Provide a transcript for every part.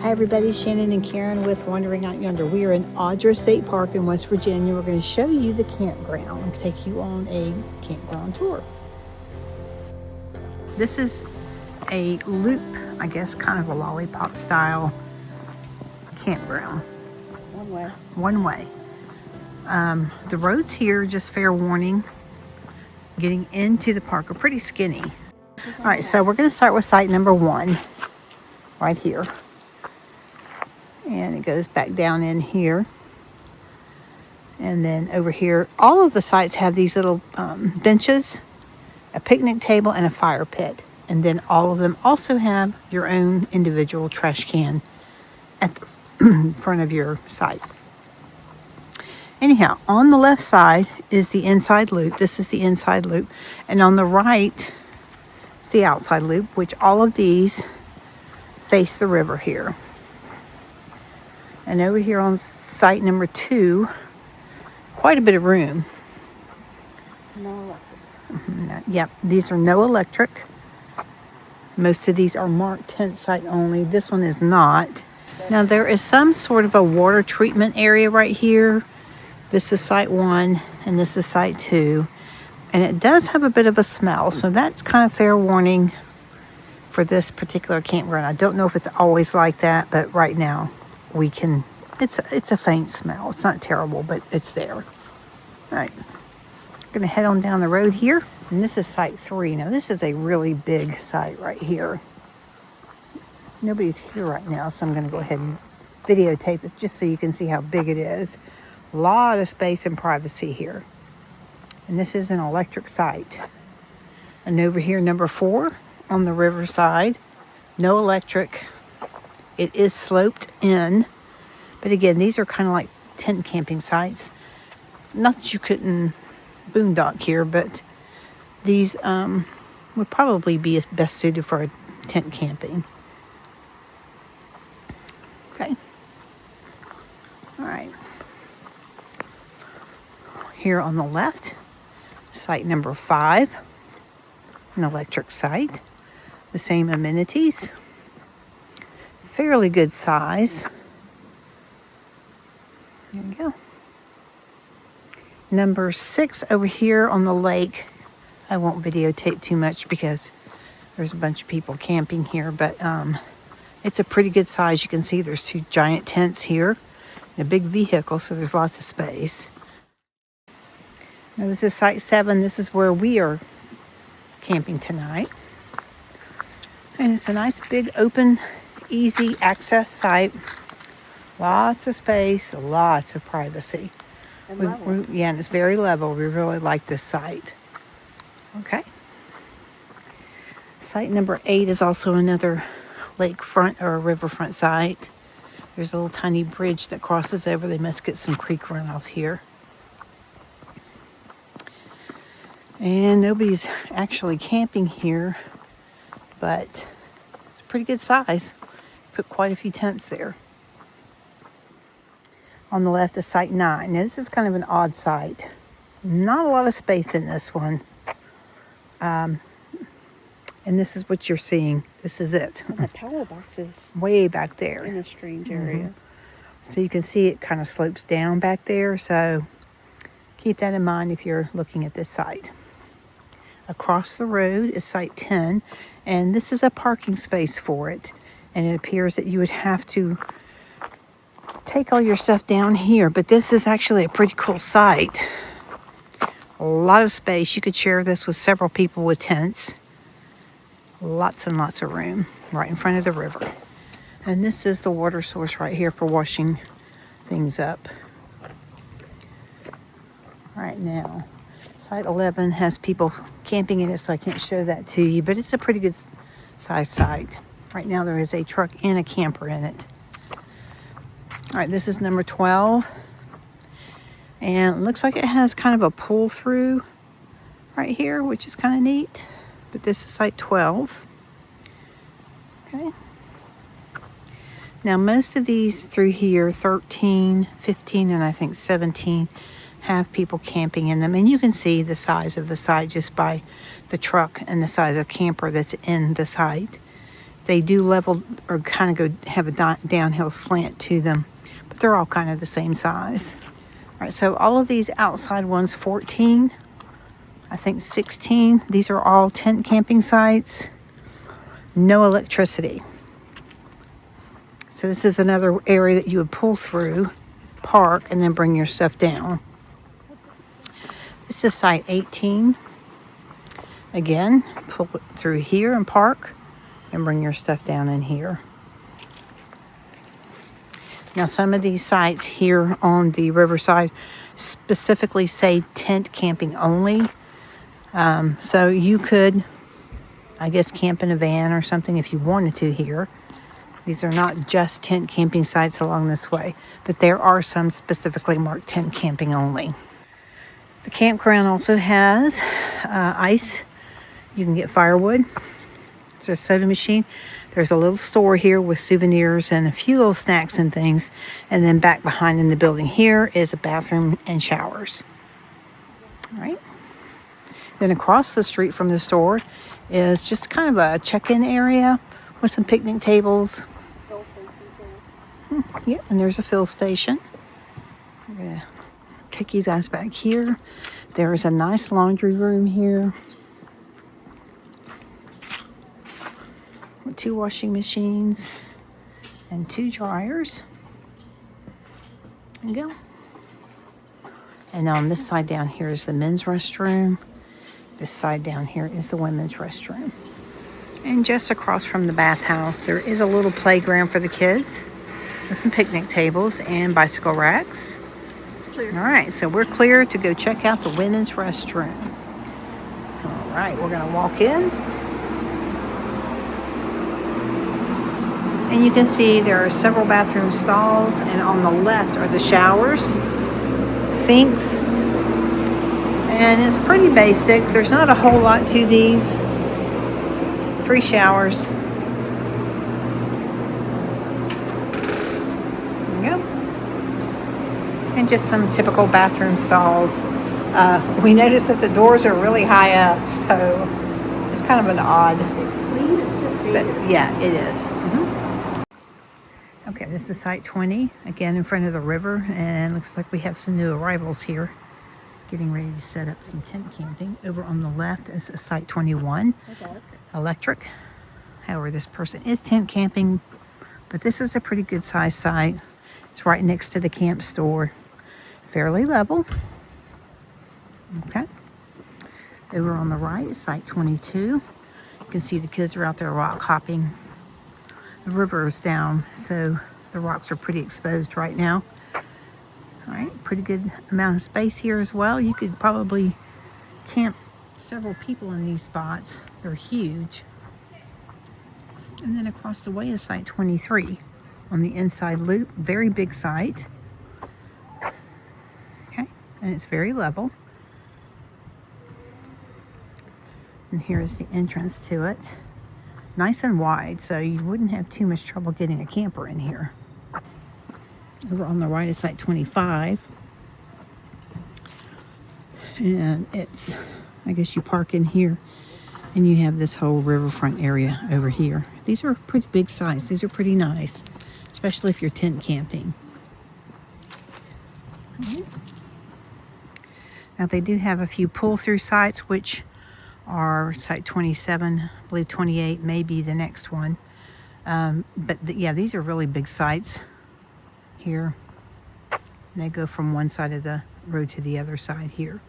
Hi everybody, Shannon and Karen with Wandering Out Yonder. We are in Audra State Park in West Virginia. We're going to show you the campground and take you on a campground tour. This is a loop, I guess, kind of a lollipop style campground. One way. The roads here, just fair warning, getting into the park are pretty skinny. All right, so we're going to start with site number 1 right here. And it goes back down in here. And then over here, all of the sites have these little benches, a picnic table, and a fire pit. And then all of them also have your own individual trash can at the front of your site. Anyhow, on the left side is the inside loop. This is the inside loop. And on the right is the outside loop, which all of these face the river here. And over here on site number 2, quite a bit of room. No electric. Yep, these are no electric. Most of these are marked tent site only. This one is not. Now there is some sort of a water treatment area right here. This is site 1 and this is site 2. And it does have a bit of a smell, so that's kind of fair warning for this particular campground. I don't know if it's always like that, but right now we can, it's a faint smell. It's not terrible, but it's there. All right, gonna head on down the road here. And this is site 3. Now this is a really big site right here. Nobody's here right now, so I'm gonna go ahead and videotape it just so you can see how big it is. A lot of space and privacy here. And this is an electric site. And over here, number 4 on the riverside, no electric. It is sloped in, but again, these are kind of like tent camping sites. Not that you couldn't boondock here, but these would probably be best suited for tent camping. Okay. All right. Here on the left, site number 5, an electric site. The same amenities. Fairly good size. There you go. Number 6 over here on the lake. I won't videotape too much because there's a bunch of people camping here, but it's a pretty good size. You can see there's 2 giant tents here and a big vehicle, so there's lots of space. Now this is site 7. This is where we are camping tonight. And it's a nice big open, easy access site. Lots of space, lots of privacy. And Yeah, and it's very level. We really like this site. Okay. Site number 8 is also another lakefront or riverfront site. There's a little tiny bridge that crosses over. They must get some creek runoff here. And nobody's actually camping here, but it's a pretty good size. Put quite a few tents there. On the left is site 9. Now this is kind of an odd site. Not a lot of space in this one. And this is what you're seeing. This is it. the power box is way back there. in a strange area. So you can see it kind of slopes down back there. So keep that in mind if you're looking at this site. Across the road is site 10. And this is a parking space for it. And it appears that you would have to take all your stuff down here. But this is actually a pretty cool site. A lot of space. You could share this with several people with tents. Lots and lots of room right in front of the river. And this is the water source right here for washing things up. Right now, site 11 has people camping in it, so I can't show that to you, but it's a pretty good size site. Right now there is a truck and a camper in it. All right, this is number 12. And it looks like it has kind of a pull through right here, which is kind of neat. But this is site 12. Okay. Now most of these through here, 13, 15, and I think 17, have people camping in them. And you can see the size of the site just by the truck and the size of camper that's in the site. They do level or kind of go have a downhill slant to them, but they're all kind of the same size. All right, so all of these outside ones, 14, I think 16. These are all tent camping sites. No electricity. So this is another area that you would pull through, park, and then bring your stuff down. This is site 18. Again, pull it through here and park and bring your stuff down in here. Now, some of these sites here on the riverside specifically say tent camping only. So you could, I guess, camp in a van or something if you wanted to here. These are not just tent camping sites along this way, but there are some specifically marked tent camping only. The campground also has ice. You can get firewood. There's a soda machine. There's a little store here with souvenirs and a few little snacks and things. And then back behind in the building here is a bathroom and showers. All right. Then across the street from the store is just kind of a check-in area with some picnic tables. Yeah, and there's a fill station. I'm going to take you guys back here. There is a nice laundry room here. With 2 washing machines and 2 dryers. There you go. And on this side down here is the men's restroom. This side down here is the women's restroom. And just across from the bathhouse, there is a little playground for the kids with some picnic tables and bicycle racks. All right, so we're clear to go check out the women's restroom. All right, we're going to walk in. And you can see there are several bathroom stalls, and on the left are the showers, sinks, and it's pretty basic. There's not a whole lot to these. 3 showers. There you go. And just some typical bathroom stalls. We noticed that the doors are really high up, so it's kind of an odd. It's clean, it's just dated. But yeah, it is. Okay, this is site 20, again in front of the river, and looks like we have some new arrivals here, getting ready to set up some tent camping. Over on the left is site 21, electric. However, this person is tent camping, but this is a pretty good size site. It's right next to the camp store, fairly level. Okay. Over on the right is site 22. You can see the kids are out there rock hopping. The river is down, so the rocks are pretty exposed right now. All right, pretty good amount of space here as well. You could probably camp several people in these spots. They're huge. And then across the way is site 23 on the inside loop. Very big site. Okay, and it's very level. And here's the entrance to it. Nice and wide, so you wouldn't have too much trouble getting a camper in here. Over on the right is site 25. And it's, I guess you park in here and you have this whole riverfront area over here. These are pretty big size. These are pretty nice, especially if you're tent camping. Right. Now they do have a few pull-through sites, which are site 27, I believe 28 may be the next one. Yeah, these are really big sites here. They go from one side of the road to the other side here.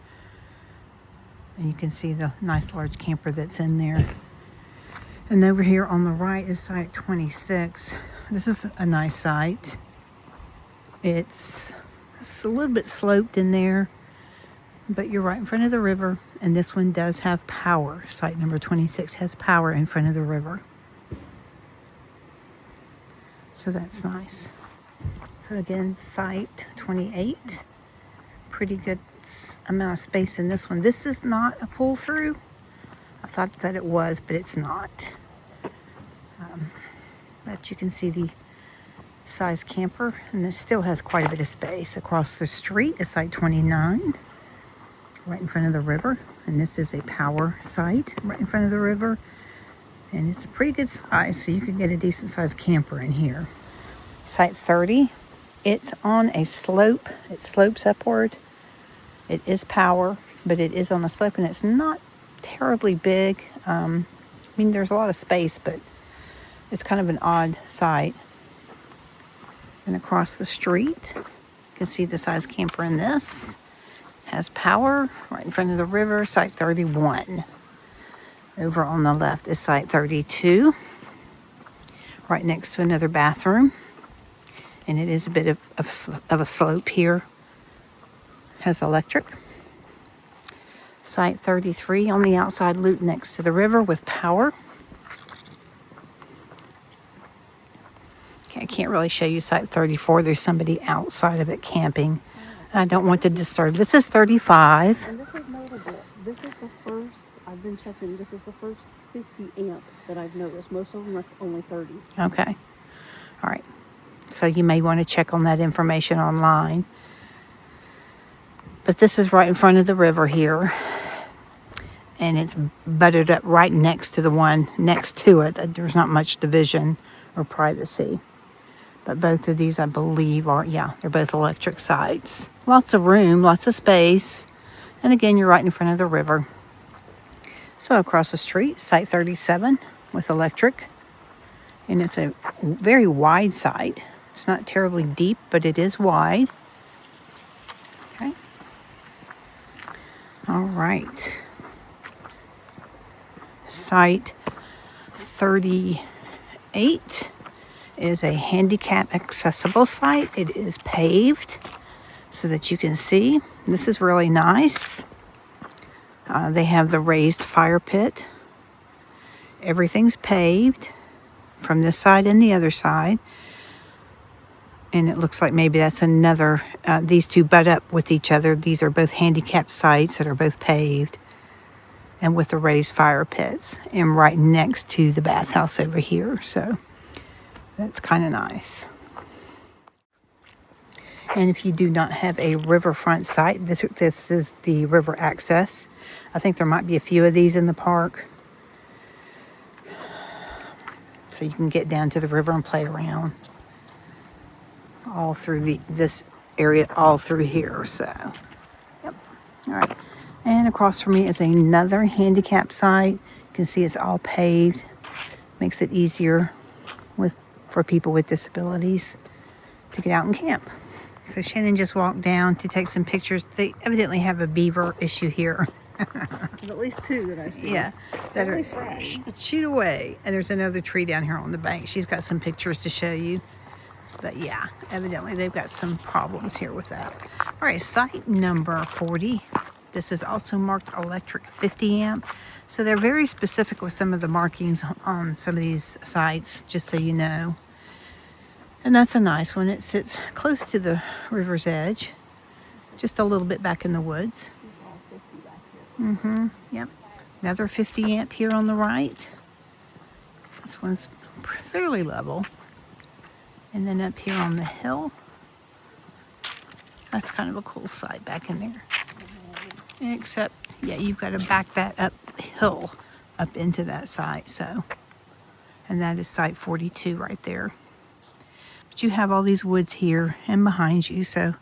And you can see the nice large camper that's in there. And over here on the right is site 26. This is a nice site. It's a little bit sloped in there, but you're right in front of the river, and this one does have power. Site number 26 has power in front of the river. So that's nice. So again, site 28, pretty good amount of space in this one. This is not a pull through. I thought that it was, but it's not. But you can see the size camper, and it still has quite a bit of space. Across the street is site 29. Right in front of the river, and this is a power site right in front of the river. And it's a pretty good size, so you can get a decent sized camper in here. Site 30, it's on a slope. It slopes upward. It is power, but it is on a slope, and it's not terribly big. I mean, there's a lot of space, but it's kind of an odd site. And across the street, you can see the size camper in this. Has power right in front of the river, site 31. Over on the left is site 32, right next to another bathroom. And it is a bit of a slope here. Has electric. Site 33 on the outside loop next to the river with power. Okay, I can't really show you site 34. There's somebody outside of it camping. I don't want to disturb. This is 35. And this is notable. This is the first, I've been checking, this is the first 50 amp that I've noticed. Most of them are only 30. Okay. All right. So you may want to check on that information online. But this is right in front of the river here. And it's butted up right next to the one next to it. There's not much division or privacy. But both of these, I believe, they're both electric sites. Lots of room, lots of space. And again, you're right in front of the river. So across the street, site 37 with electric. And it's a very wide site. It's not terribly deep, but it is wide. Okay. All right. Site 38 is a handicap accessible site. It is paved so that you can see. This is really nice. They have the raised fire pit. Everything's paved from this side and the other side. And it looks like maybe that's another, these two butt up with each other. These are both handicapped sites that are both paved and with the raised fire pits and right next to the bathhouse over here. So that's kind of nice. And if you do not have a riverfront site, this is the river access. I think there might be a few of these in the park. So you can get down to the river and play around all through this area, all through here. So, yep. All right. And across from me is another handicap site. You can see it's all paved. Makes it easier for people with disabilities to get out and camp. So Shannon just walked down to take some pictures. They evidently have a beaver issue here. At least two that I see. Yeah. That are fresh. Shoot away. And there's another tree down here on the bank. She's got some pictures to show you. But yeah, evidently they've got some problems here with that. All right, site number 40. This is also marked electric 50 amp. So they're very specific with some of the markings on some of these sites, just so you know. And that's a nice one. It sits close to the river's edge, just a little bit back in the woods. Yep. Another 50 amp here on the right. This one's fairly level. And then up here on the hill, that's kind of a cool site back in there. Except, yeah, you've got to back that uphill up into that site. So, and that is site 42 right there. But you have all these woods here and behind you, so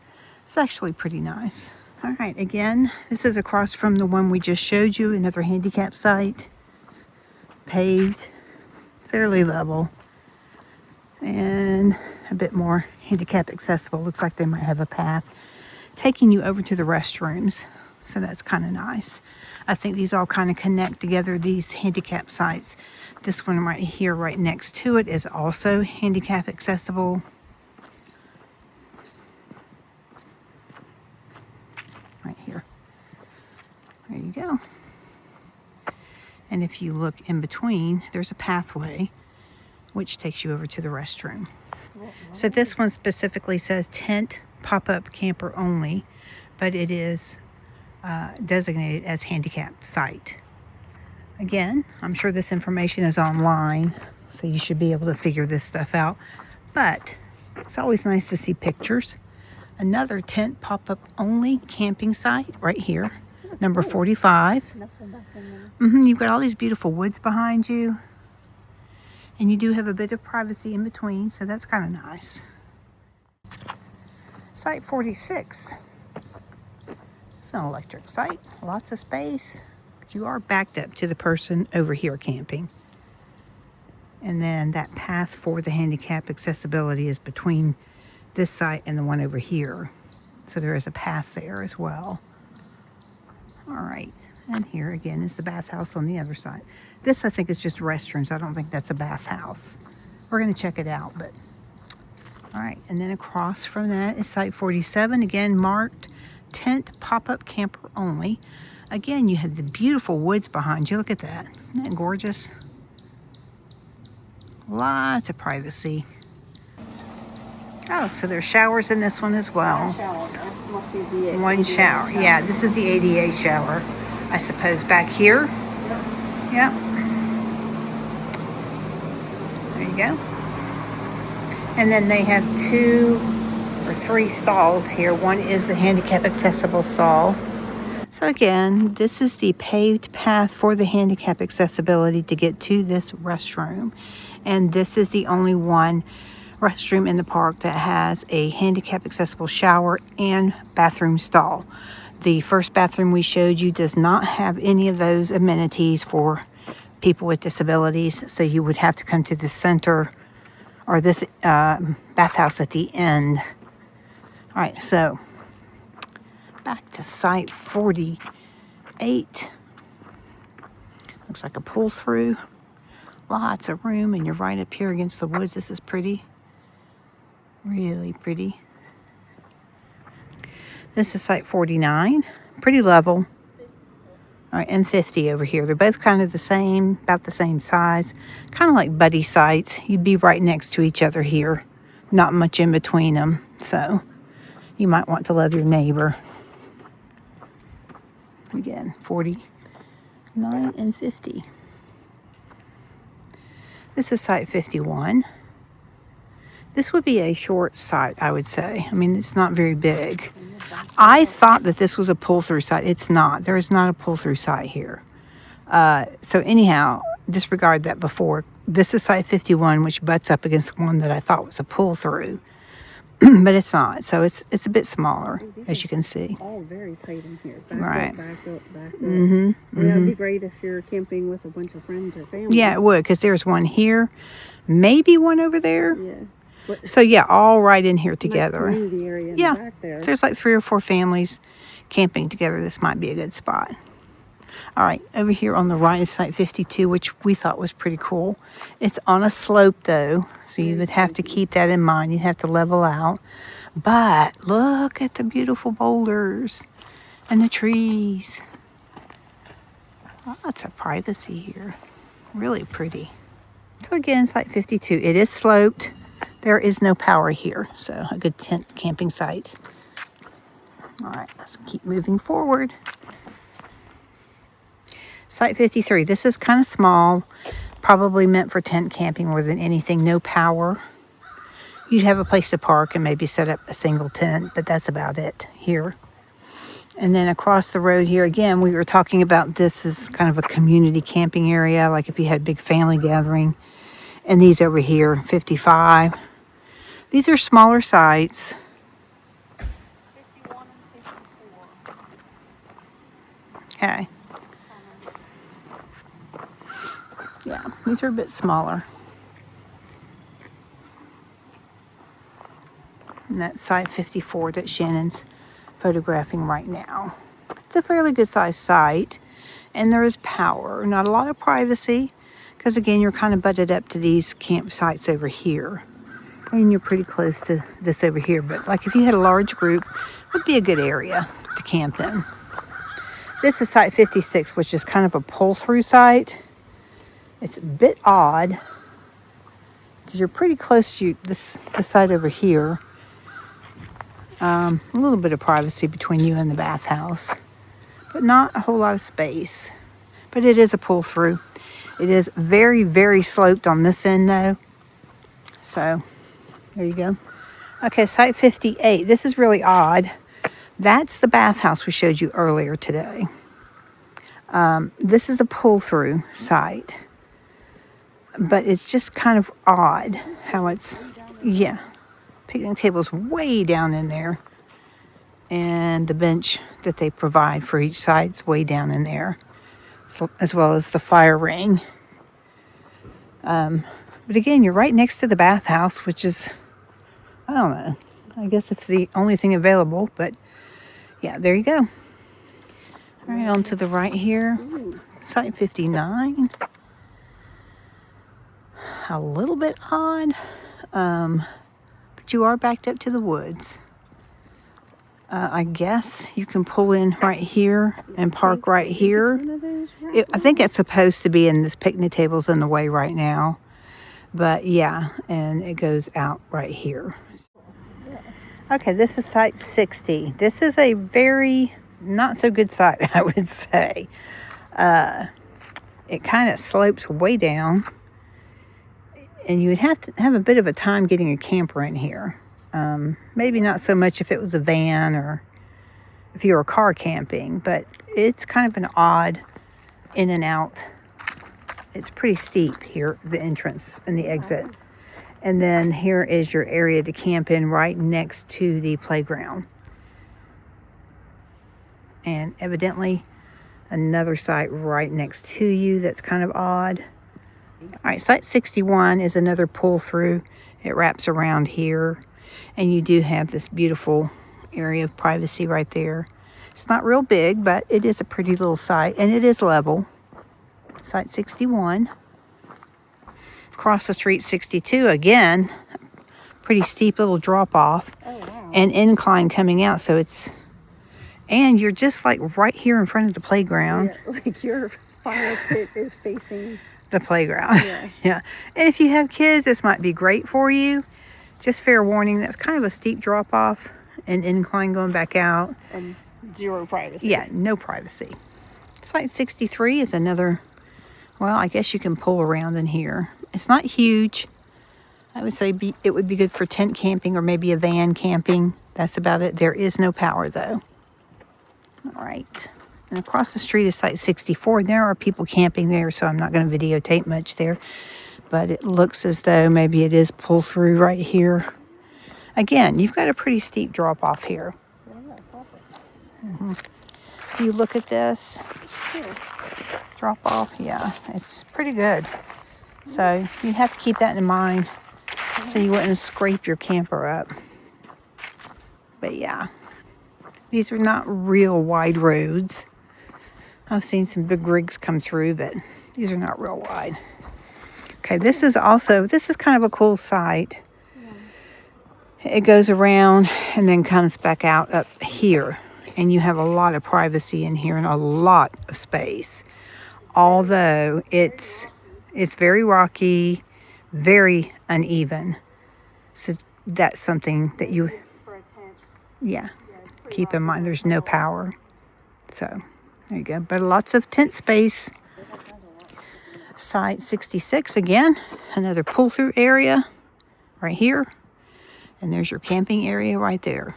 it's actually pretty nice. All right, again, this is across from the one we just showed you, another handicap site, paved, fairly level, and a bit more handicap accessible. Looks like they might have a path taking you over to the restrooms, so that's kind of nice. I think these all kind of connect together, these handicap sites. This one right here, right next to it, is also handicap accessible. Right here. There you go. And if you look in between, there's a pathway which takes you over to the restroom. So this one specifically says tent pop-up camper only, but it is designated as handicapped site. Again, I'm sure this information is online, so you should be able to figure this stuff out. But it's always nice to see pictures. Another tent pop-up only camping site right here, number 45. That's one back in there. You've got all these beautiful woods behind you. And you do have a bit of privacy in between, so that's kind of nice. Site 46. It's an electric site, lots of space, but you are backed up to the person over here camping. And then that path for the handicap accessibility is between this site and the one over here. So there is a path there as well. All right, and here again is the bathhouse on the other side. This I think is just restrooms. I don't think that's a bathhouse. We're gonna check it out, but all right. And then across from that is site 47, again marked tent pop-up camper only. Again, you have the beautiful woods behind you. Look at that, isn't that gorgeous? Lots of privacy. Oh, so there's showers in this one as well. Shower. This must be the One ADA shower. Yeah, this is the ADA shower, I suppose, back here. Yep. There you go. And then they have 2 or 3 stalls here. One is the handicap accessible stall. So again, this is the paved path for the handicap accessibility to get to this restroom. And this is the only one restroom in the park that has a handicap accessible shower and bathroom stall. The first bathroom we showed you does not have any of those amenities for people with disabilities, so you would have to come to the center or this bathhouse at the end. All right, so back to site 48. Looks like a pull through. Lots of room, and you're right up here against the woods. This is pretty. Really pretty. This is site 49. Pretty level. All right, and 50 over here. They're both kind of the same, about the same size. Kind of like buddy sites. You'd be right next to each other here. Not much in between them. So you might want to love your neighbor. Again, 49 and 50. This is site 51. This would be a short site, I would say. I mean, it's not very big. I thought that this was a pull-through site. It's not. There is not a pull-through site here. So anyhow, disregard that before. This is site 51, which butts up against one that I thought was a pull-through. But it's not. So it's a bit smaller, as you can see. All very tight in here. Right. Back up. I mean, that'd be great if you're camping with a bunch of friends or family. Yeah, it would, because there's one here, maybe one over there. Yeah. So yeah, all right in here together. Nice community area in Yeah, the back there. if there's like 3 or 4 families camping together, this might be a good spot. All right, over here on the right is site 52, which we thought was pretty cool. It's on a slope though, so you would have to keep that in mind. You'd have to level out. But look at the beautiful boulders and the trees. Lots of privacy here. Really pretty. So again, site 52, it is sloped. There is no power here, so a good tent camping site. All right, let's keep moving forward. Site 53, this is kind of small, probably meant for tent camping more than anything, no power. You'd have a place to park and maybe set up a single tent, but that's about it here. And then across the road here, again, we were talking about this as kind of a community camping area, like if you had a big family gathering. And these over here, 55. These are smaller sites. 51 and 54. Okay. Yeah, these are a bit smaller. And that's site 54 that Shannon's photographing right now. It's a fairly good sized site, and there is power. Not a lot of privacy, because again, you're kind of butted up to these campsites over here. And you're pretty close to this over here. But like if you had a large group, it would be a good area to camp in. This is site 56, which is kind of a pull-through site. It's a bit odd because you're pretty close to this site over here. A little bit of privacy between you and the bathhouse, but not a whole lot of space. But it is a pull-through. It is very, very sloped on this end though. So there you go. Okay, site 58. This is really odd. That's the bathhouse we showed you earlier today. This is a pull-through site. but it's just kind of odd how it's, yeah, picnic table's way down in there. And the bench that they provide for each side's way down in there, so, as well as the fire ring. But again, you're right next to the bathhouse, which is, I don't know, I guess it's the only thing available, but yeah, there you go. All right, on to the right here, site 59. A little bit odd, but you are backed up to the woods. I guess you can pull in right here and park right here. I think it's supposed to be in this picnic table's in the way right now. But yeah, and it goes out right here. Okay, this is site 60. This is a very not so good site, I would say. It kind of slopes way down. And you would have to have a bit of a time getting a camper in here. Maybe not so much if it was a van or if you were car camping, but it's kind of an odd in and out. It's pretty steep here, the entrance and the exit. And then here is your area to camp in right next to the playground. And evidently another site right next to you that's kind of odd. All right, site 61 is another pull through. It wraps around here. And you do have this beautiful area of privacy right there. It's not real big, but it is a pretty little site, and it is level. Site 61. Across the street, 62. Again, pretty steep little drop off. Oh, wow. And incline coming out, so it's... And you're just like right here in front of the playground. Yeah, like your fire pit is facing the playground. Yeah. Yeah. And if you have kids, this might be great for you. Just fair warning, that's kind of a steep drop off and incline going back out. and zero privacy. Yeah, no privacy. Site 63 is another, well, I guess you can pull around in here. It's not huge. I would say it would be good for tent camping or maybe a van camping. That's about it. There is no power though. All right. And across the street is site 64. There are people camping there, so I'm not going to videotape much there. But it looks as though maybe it is pull through right here. Again, you've got a pretty steep drop off here. If you look at this drop off, yeah, it's pretty good. So you have to keep that in mind so you wouldn't scrape your camper up. But yeah, these are not real wide roads. I've seen some big rigs come through, but these are not real wide. Okay, this is kind of a cool site. It goes around and then comes back out up here. And you have a lot of privacy in here and a lot of space. Although it's very rocky, very uneven. So that's something that you, yeah, keep in mind. There's no power. So there you go. But lots of tent space. Site 66 again, another pull through area right here. And there's your camping area right there.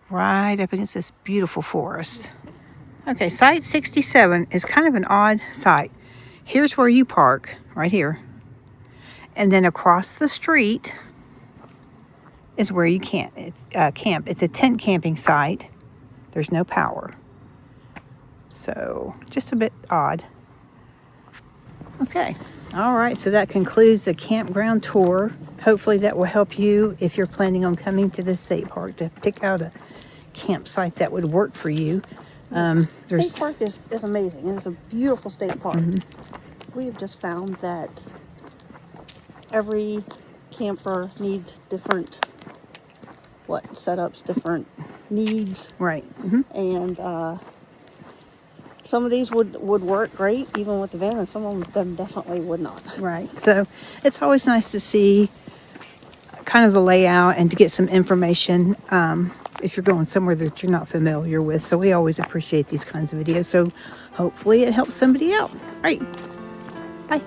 Right up against this beautiful forest. Okay, site 67 is kind of an odd site. Here's where you park, right here. And then across the street is where you camp. It's a tent camping site. There's no power. So just a bit odd. Okay, all right, so that concludes the campground tour. Hopefully that will help you if you're planning on coming to the state park to pick out a campsite that would work for you. State Park is amazing. It's a beautiful state park. We have just found that every camper needs different setups, different needs. Right. And some of these would work great even with the van, and some of them definitely would not. Right. So it's always nice to see kind of the layout and to get some information if you're going somewhere that you're not familiar with. So we always appreciate these kinds of videos. So hopefully it helps somebody out. All right. Bye.